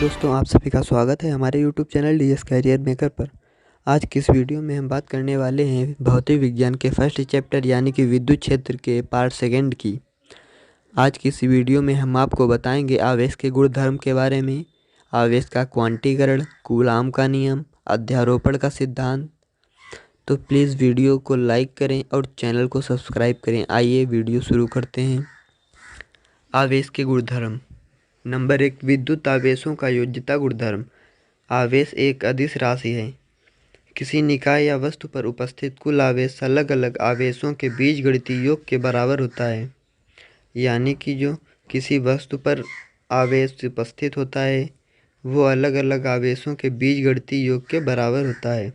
दोस्तों, आप सभी का स्वागत है हमारे YouTube channel DS career maker पर। आज की इस वीडियो में हम बात करने वाले हैं भौतिक विज्ञान के फर्स्ट चैप्टर यानी कि विद्युत क्षेत्र के पार्ट सेकंड की। आज की इस वीडियो में हम आपको बताएंगे आवेश के गुणधर्म के बारे में, आवेश का क्वांटीकरण, कूलाम का नियम, अध्यारोपण का सिद्धांत। तो प्लीज़ वीडियो को लाइक करें और चैनल को सब्सक्राइब करें। आइए वीडियो शुरू करते हैं। आवेश के गुणधर्म। नंबर 1, विद्युत आवेशों का योज्यता गुणधर्म। आवेश एक अदिश राशि है। किसी निकाय या वस्तु पर उपस्थित कुल आवेश अलग अलग आवेशों के बीजगणितीय योग के बराबर होता है। यानी कि जो किसी वस्तु पर आवेश उपस्थित होता है वो अलग अलग आवेशों के बीजगणितीय योग के बराबर होता है।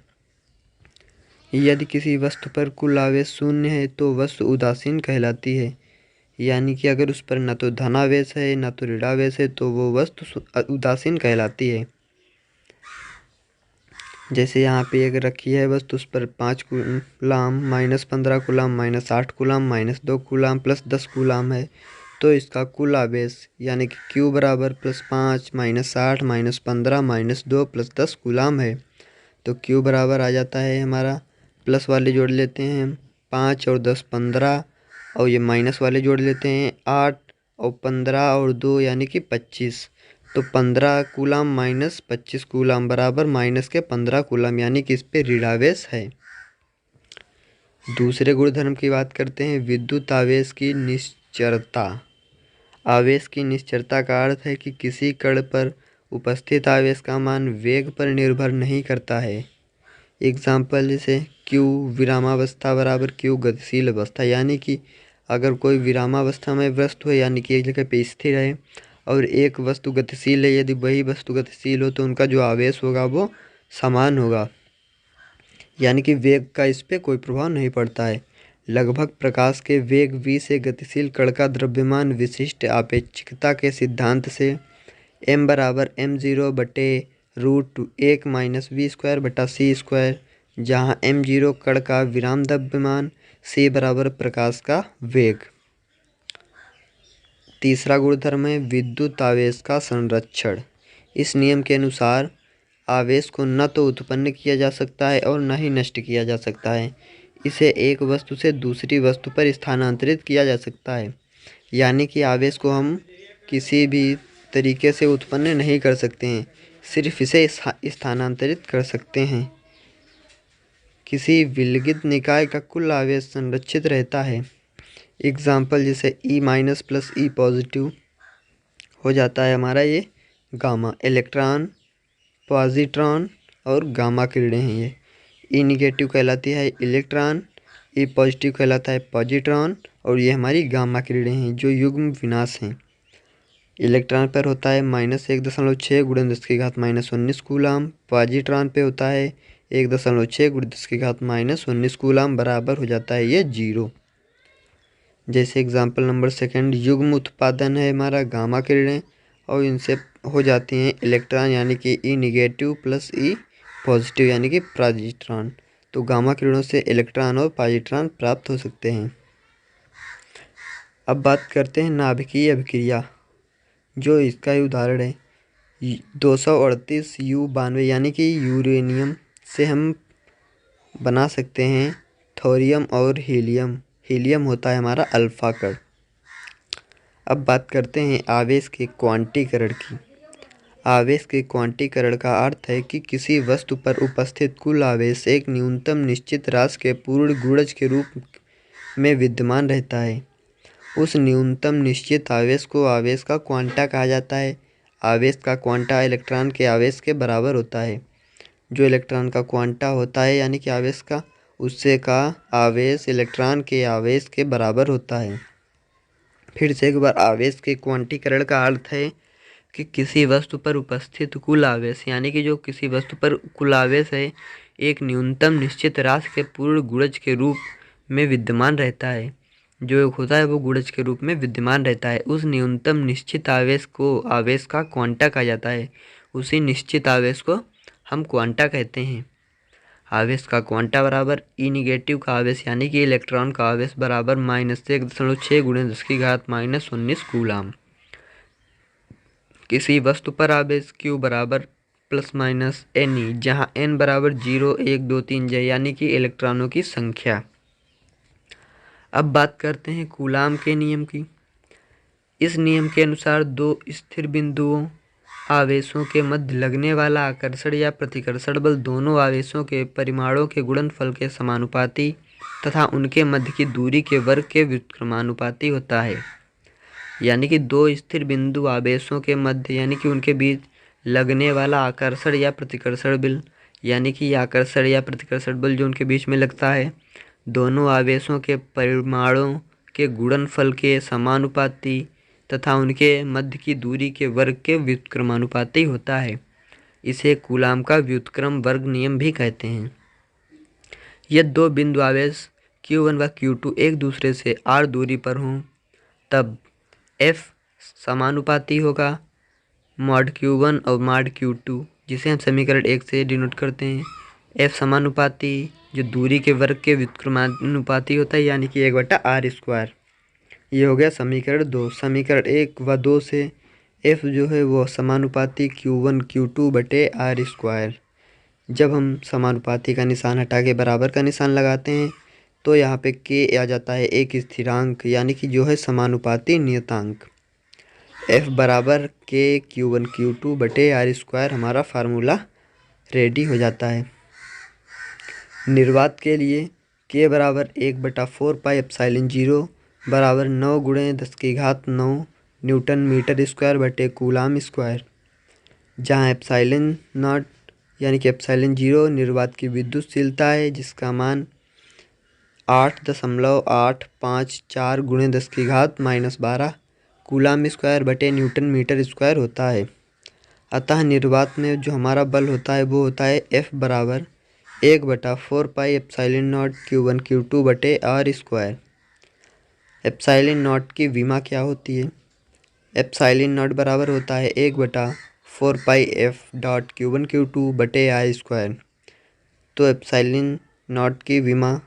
यदि किसी वस्तु पर कुल आवेश शून्य है तो वस्तु उदासीन कहलाती है। यानी कि अगर उस पर न तो धनावेश है न तो ऋणावेश है तो वो वस्तु उदासीन कहलाती है। जैसे यहाँ पे एक रखी है वस्तु, उस पर 5 coulomb, -15 coulomb, -8 coulomb, -2 coulomb, +10 coulomb है, तो इसका कुल आवेश यानी कि Q बराबर +5 -8 -15 -2 +10 कूलाम है। तो Q बराबर आ जाता है हमारा, प्लस वाले जोड़ लेते हैं हम 5 और 10 15, और ये माइनस वाले जोड़ लेते हैं 8 और 15 और 2 यानी कि 25। तो 15 कूलाम -25 कूलाम बराबर माइनस के 15 कूलाम, यानी कि इस पे ऋणावेश है। दूसरे गुणधर्म की बात करते हैं, विद्युत आवेश की निश्चरता। आवेश की निश्चरता का अर्थ है कि किसी कण पर उपस्थित आवेश का मान वेग पर निर्भर नहीं करता है। एग्जाम्पल जैसे Q विरामावस्था बराबर Q गतिशील अवस्था, यानी कि अगर कोई विरामावस्था में वस्तु है यानी कि एक जगह पे स्थिर है और एक वस्तु गतिशील है, यदि वही वस्तु गतिशील हो तो उनका जो आवेश होगा वो समान होगा, यानी कि वेग का इस पर कोई प्रभाव नहीं पड़ता है। लगभग प्रकाश के वेग v से गतिशील कण का द्रव्यमान विशिष्ट आपेक्षिकता के सिद्धांत से m बराबर m0/√1-v² जहाँ m0 कण का विराम द्रव्यमान, c बराबर प्रकाश का वेग। तीसरा गुणधर्म है विद्युत आवेश का संरक्षण। इस नियम के अनुसार आवेश को न तो उत्पन्न किया जा सकता है और न ही नष्ट किया जा सकता है। इसे एक वस्तु से दूसरी वस्तु पर स्थानांतरित किया जा सकता है। यानी कि आवेश को हम किसी भी तरीके से उत्पन्न नहीं कर सकते हैं, सिर्फ इसे स्थानांतरित कर सकते हैं। किसी विलगित निकाय का कुल आवेश संरक्षित रहता है। एग्जाम्पल जैसे E- प्लस E पॉजिटिव हो जाता है हमारा ये गामा, इलेक्ट्रॉन, पॉजिट्रॉन और गामा किरणें हैं ये। E निगेटिव कहलाती है इलेक्ट्रॉन, E पॉजिटिव कहलाता है पॉजिट्रॉन, और ये हमारी गामा किरणें हैं जो युग्म विनाश हैं। इलेक्ट्रॉन पर होता है -1.6 × 10⁻19 कूलाम, पॉजिट्रॉन पे होता है 1.6 × 10⁻19 कूलाम, बराबर हो जाता है ये 0। जैसे एग्जाम्पल नंबर सेकंड, युग्म उत्पादन है हमारा गामा किरणें और इनसे हो जाती हैं इलेक्ट्रॉन यानी कि E negative plus E positive यानी कि पॉजिट्रॉन। तो गामा किरणों से इलेक्ट्रॉन और पॉजिट्रॉन प्राप्त हो सकते हैं। अब बात करते हैं नाभिकीय अभिक्रिया, जो इसका ही उदाहरण है 238 U92 यानी कि यूरेनियम से हम बना सकते हैं थोरियम और हीलियम। हीलियम होता है हमारा अल्फा कण। अब बात करते हैं आवेश के क्वांटीकरण की। आवेश के क्वांटीकरण का अर्थ है कि किसी वस्तु पर उपस्थित कुल आवेश एक न्यूनतम निश्चित राशि के पूर्ण गुणज के रूप में विद्यमान रहता है। उस न्यूनतम निश्चित आवेश को आवेश का क्वांटा कहा जाता है। आवेश का क्वांटा इलेक्ट्रॉन के आवेश के बराबर होता है। जो इलेक्ट्रॉन का क्वांटा होता है यानी कि आवेश का, उससे का आवेश इलेक्ट्रॉन के आवेश के बराबर होता है। फिर से एक बार, आवेश के क्वांटीकरण का अर्थ है कि किसी वस्तु पर उपस्थित कुल आवेश यानी कि जो किसी वस्तु पर कुल आवेश है एक न्यूनतम निश्चित राशि के पूर्ण गुणज के रूप में विद्यमान रहता है। जो एक होता है वो गुणज के रूप में विद्यमान रहता है। उस न्यूनतम निश्चित आवेश को आवेश का क्वांटा कहा जाता है। उसी निश्चित आवेश को हम क्वांटा कहते हैं। आवेश का क्वांटा बराबर E निगेटिव का आवेश यानी कि इलेक्ट्रॉन का आवेश बराबर -1.6 × 10⁻19 कूलाम। किसी वस्तु पर आवेश Q बराबर प्लस माइनस Ne, जहाँ n बराबर 0, 1, 2, 3 यानी कि इलेक्ट्रॉनों की संख्या। अब बात करते हैं कूलाम के नियम की। इस नियम के अनुसार दो स्थिर बिंदुओं आवेशों के मध्य लगने वाला आकर्षण या प्रतिकर्षण बल दोनों आवेशों के परिमाणों के गुणनफल के समानुपाती तथा उनके मध्य की दूरी के वर्ग के व्युत्क्रमानुपाती होता है। यानी कि दो स्थिर बिंदु आवेशों के मध्य यानी कि उनके बीच लगने वाला आकर्षण या प्रतिकर्षण बल, यानी कि आकर्षण या प्रतिकर्षण बल जो उनके बीच में लगता है, दोनों आवेशों के परिमाणों के गुणनफल के समानुपाती तथा उनके मध्य की दूरी के वर्ग के व्युत्क्रमानुपाती होता है। इसे कूलाम का व्युत्क्रम वर्ग नियम भी कहते हैं। यदि दो बिंदु आवेश Q1 व Q2 एक दूसरे से r दूरी पर हों तब F समानुपाती होगा मॉड Q1 और मॉड Q2, जिसे हम समीकरण 1 से डिनोट करते हैं। F समानुपाती जो दूरी के वर्ग के व्युत्क्रमानुपाती होता है, यानी कि 1/r²। ये हो गया समीकरण 2। समीकरण 1 व 2 से F जो है वो समानुपाती Q1 Q2 बटे r²। जब हम समानुपाती का निशान हटा के बराबर का निशान लगाते हैं तो यहाँ पे K आ जाता है एक स्थिरांक, यानी कि जो है समानुपाती नियतांक। F बराबर K Q1 Q2 बटे r² हमारा फार्मूला रेडी हो जाता है। निर्वात के लिए K बराबर 1/4 पाई एप्सिलॉन 0 बराबर 9 × 10⁹ न्यूटन मीटर स्क्वायर बटे कूलाम स्क्वायर, जहाँ एप्सिलॉन नॉट यानी कि एप्सिलॉन 0 निर्वात की विद्युतशीलता है, जिसका मान 8.854 × 10⁻⁻12 कूलाम स्क्वायर बटे न्यूटन मीटर स्क्वायर होता है। अतः निर्वात में जो हमारा बल होता है वो होता है F बराबर 1/4 pi epsilon not Q1 Q2 बटे r²। एप्सिलॉन नॉट की विमा क्या होती है? एप्सिलॉन नॉट बराबर होता है 1/4 पाई F डॉट Q1 Q2 बटे r²। तो एप्सिलॉन नॉट की विमा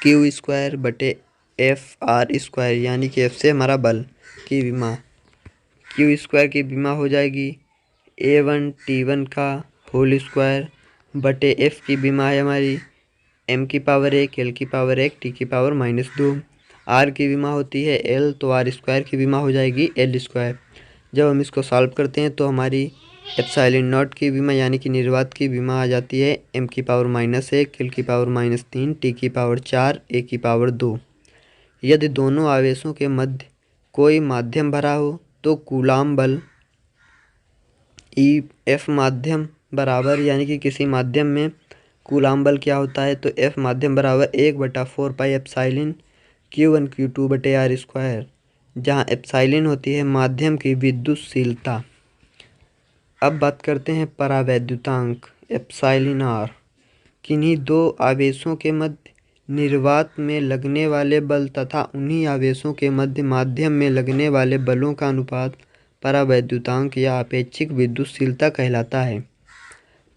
Q² बटे F r², यानी कि F से हमारा बल की विमा Q² की विमा हो जाएगी A1 T1 का होल स्क्वायर बटे F की विमा है हमारी m की पावर 1 l की पावर 1 t की पावर -2। r की विमा होती है l, तो r² की विमा हो जाएगी l²। जब हम इसको सॉल्व करते हैं तो हमारी एप्सिलॉन नॉट की विमा यानी कि निर्वात की विमा आ जाती है m की पावर -1 l की पावर -3 t की पावर 4 a की पावर 2। यदि दोनों आवेशों के मध्य कोई माध्यम भरा हो तो कूलाम बल F माध्यम बराबर, यानी कि किसी माध्यम में कूलाम बल क्या होता है, तो F माध्यम बराबर 1/4 पाई एप्सिलॉन Q1 Q2 बटे r², जहाँ एप्सिलॉन होती है माध्यम की विद्युतशीलता। अब बात करते हैं परावैद्युतांक एप्सिलॉन r। किन्हीं दो आवेशों के मध्य निर्वात में लगने वाले बल तथा उन्हीं आवेशों के मध्य माध्यम में लगने वाले बलों का अनुपात परावैद्युतांक या आपेक्षिक विद्युतशीलता कहलाता है।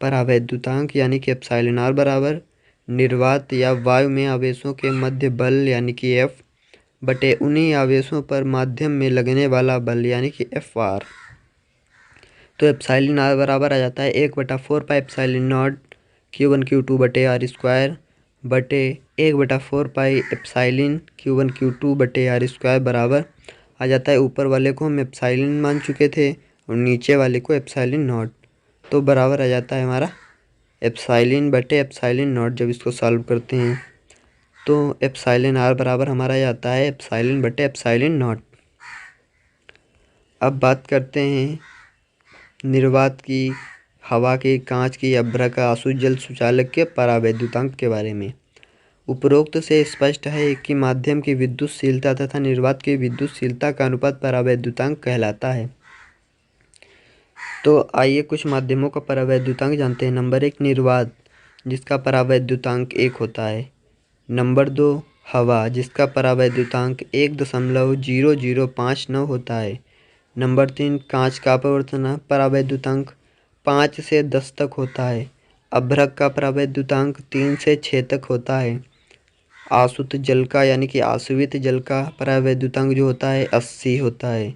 परावैद्युतांक यानी कि एप्सिलॉन r बराबर निर्वात या वायु में आवेशों के मध्य बल यानी कि F बटे उन्हीं आवेशों पर माध्यम में लगने वाला बल यानी कि Fr। तो एप्सिलॉन r बराबर आ जाता है 1/4 pi epsilon not Q1 Q2 बटे r² बटे 1/4 पाई एप्सिलॉन Q1 Q2 बटे r² बराबर आ जाता है, ऊपर वाले को हम एप्सिलॉन मान चुके थे और नीचे वाले को एप्सिलॉन नॉट, तो बराबर आ जाता है हमारा एप्सिलॉन बटे एप्सिलॉन नॉट। जब इसको सॉल्व करते हैं तो एप्सिलॉन r बराबर हमारा आता है एप्सिलॉन बटे एप्सिलॉन नॉट। अब बात करते हैं निर्वात की, हवा की, कांच की, अभ्रक, आसु जल सुचालक के परावैद्युतांक के बारे में। उपरोक्त से स्पष्ट है कि माध्यम की विद्युतशीलता तथा निर्वात की विद्युतशीलता का अनुपात परावैद्युतांक कहलाता है। तो आइए कुछ माध्यमों का परावैद्युतांक जानते हैं। नंबर 1 निर्वात, जिसका परावैद्युतांक 1 होता है। नंबर 2 हवा, जिसका परावैद्युतांक 1.0059 होता है। नंबर 3 कांच का अपवर्तन परावैद्युतांक 5 से 10 तक होता है। अभ्रक का परावैद्युतांक 3 से 6 तक होता है। आसुत जल का यानी कि आसवित जल का परावैद्युतांक जो होता है 80 होता है।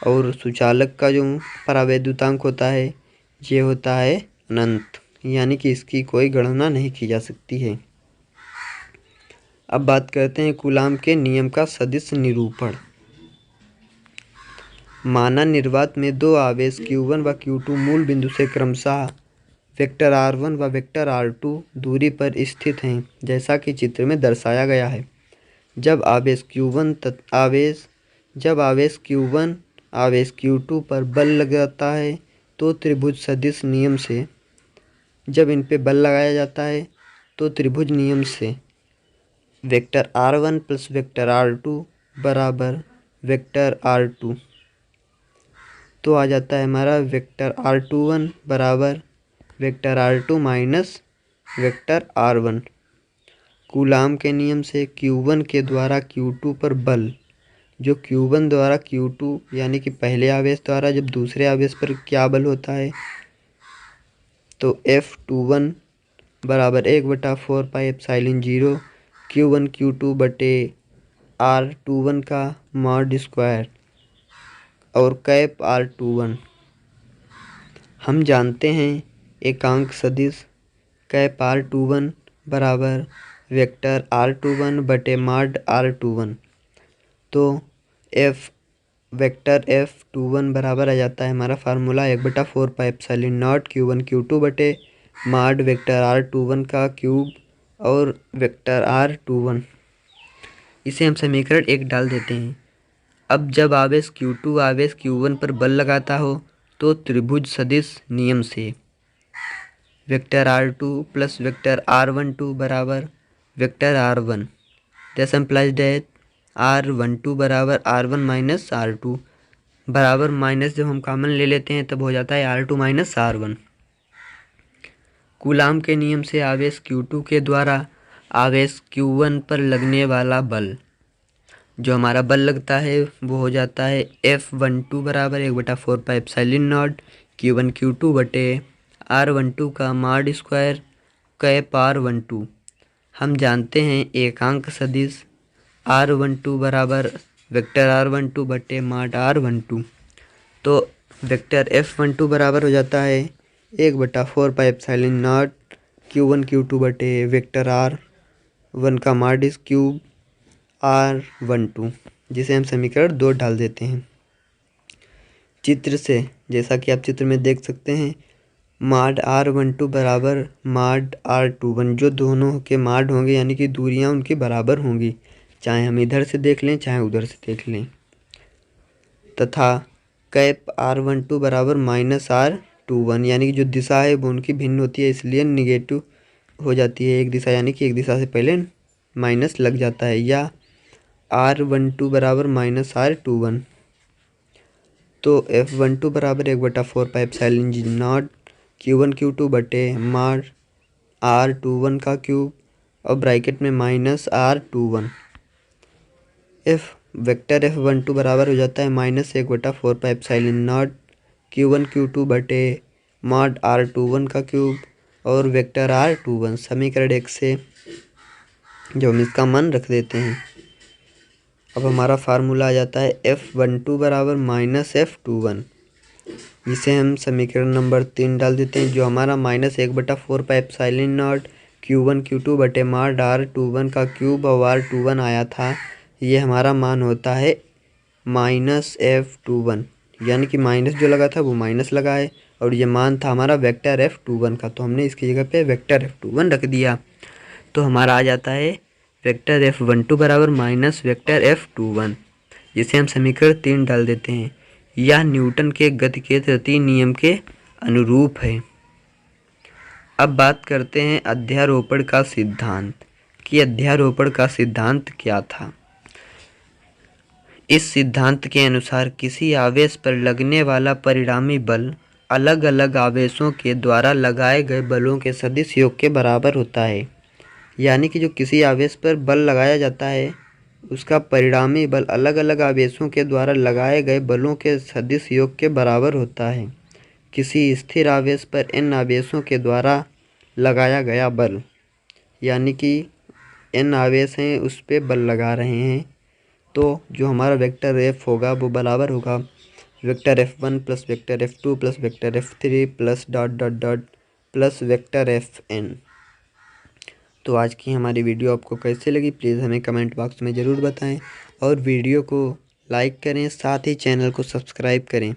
और सुचालक का जो परावैद्युतांक होता है ये होता है अनंत, यानी कि इसकी कोई गणना नहीं की जा सकती है। अब बात करते हैं कूलाम के नियम का सदिश निरूपण। माना निर्वात में दो आवेश Q1 व Q2 मूल बिंदु से क्रमशः वेक्टर R1 व वेक्टर R2 दूरी पर स्थित हैं, जैसा कि चित्र में दर्शाया गया है। जब आवेश Q1 आवेश Q2 पर बल लगाता है तो त्रिभुज सदिश नियम से, जब इन पे बल लगाया जाता है तो त्रिभुज नियम से vector R1 plus vector R2 बराबर वेक्टर R2, तो आ जाता है हमारा वेक्टर R21 बराबर vector R2 minus vector R1। Coulomb के नियम से Q1 के द्वारा Q2 पर बल, जो Q1 द्वारा Q2 यानी कि पहले आवेश द्वारा जब दूसरे आवेश पर क्या बल होता है, तो F21 बराबर 1/4 पाई एप्सिलॉन 0 Q1 Q2 बटे R21 का मॉड स्क्वायर और कैप R21। हम जानते हैं एकांक सदिश कैप R21 बराबर वेक्टर R21 बटे मॉड R21, तो वेक्टर F21 बराबर आ जाता है हमारा formula 1/4 pi epsilon not Q1 Q2 बटे मॉड वेक्टर R21 का क्यूब और वेक्टर R21। इसे हम समीकरण 1 डाल देते हैं। अब जब आवेश Q2 आवेश Q1 पर बल लगाता हो तो त्रिभुज सदिश नियम से vector R2 plus vector R12 बराबर vector R1, this implies that R12 बराबर R1 माइनस R2 बराबर माइनस जब हम कॉमन ले लेते हैं तब हो जाता है R2 माइनस R1। कूलाम के नियम से आवेश Q2 के द्वारा आवेश Q1 पर लगने वाला बल, जो हमारा बल लगता है वो हो जाता है F12 बराबर 1/4 pi epsilon not Q1 Q2 बटे R12 का मॉड स्क्वायर कैप R12। हम जानते हैं एकांक सदिश R12 बराबर वेक्टर R12 बटे मॉड R12, तो वेक्टर F12 बराबर हो जाता है 1/4 pi epsilon not Q1 Q2 बटे वेक्टर R1 का मॉड क्यूब R12, जिसे हम समीकरण 2 डाल देते हैं। चित्र से जैसा कि आप चित्र में देख सकते हैं मॉड R12 बराबर मॉड R21, जो दोनों के मॉड होंगे यानी कि दूरियां उनकी बराबर होंगी, चाहे हम इधर से देख लें चाहे उधर से देख लें, तथा कैप R12 बराबर माइनस R21, यानी कि जो दिशा है वो उनकी भिन्न होती है, इसलिए निगेटिव हो जाती है एक दिशा, यानी कि एक दिशा से पहले माइनस लग जाता है, या R12 बराबर माइनस R21, तो F12 बराबर 1/4 pi epsilon not Q1 Q2 बटे मॉड R21 का क्यूब और ब्रैकेट में माइनस R21। वेक्टर F12 बराबर हो जाता है minus 1/4 pi epsilon not Q1 Q2 बटे मॉड R21 का क्यूब और वेक्टर R21। समीकरण 1 से जो हम इसका मान रख देते हैं, अब हमारा फार्मूला आ जाता है F12 बराबर माइनस F21, जिसे हम समीकरण नंबर 3 डाल देते हैं, जो हमारा minus 1/4 pi epsilon not Q1 Q2 बटे मॉड R21 का क्यूब और R21 आया था, ये हमारा मान होता है माइनस F21, यानी कि माइनस जो लगा था वो माइनस लगा है और ये मान था हमारा वेक्टर F21 का, तो हमने इसकी जगह पे वेक्टर F21 रख दिया, तो हमारा आ जाता है वेक्टर F12 बराबर माइनस वेक्टर F21, जिसे हम समीकरण 3 डाल देते हैं। यह न्यूटन के गति के तृतीय नियम के अनुरूप है। अब बात करते हैं अध्यारोपण का सिद्धांत, कि अध्यारोपण का सिद्धांत क्या था। इस सिद्धांत के अनुसार किसी आवेश पर लगने वाला परिणामी बल अलग अलग आवेशों के द्वारा लगाए गए बलों के सदिश योग के बराबर होता है, यानी कि जो किसी आवेश पर बल लगाया जाता है उसका परिणामी बल अलग अलग आवेशों के द्वारा लगाए गए बलों के सदिश योग के बराबर होता है। किसी स्थिर आवेश पर n आवेशों के द्वारा लगाया गया बल, यानी कि n आवेश हैं उस पर बल लगा रहे हैं, तो जो हमारा वेक्टर F होगा वो बराबर होगा vector F1 plus vector F2 plus vector F3 plus dot dot dot plus vector Fn। तो आज की हमारी वीडियो आपको कैसे लगी प्लीज़ हमें कमेंट बॉक्स में ज़रूर बताएं और वीडियो को लाइक करें, साथ ही चैनल को सब्सक्राइब करें।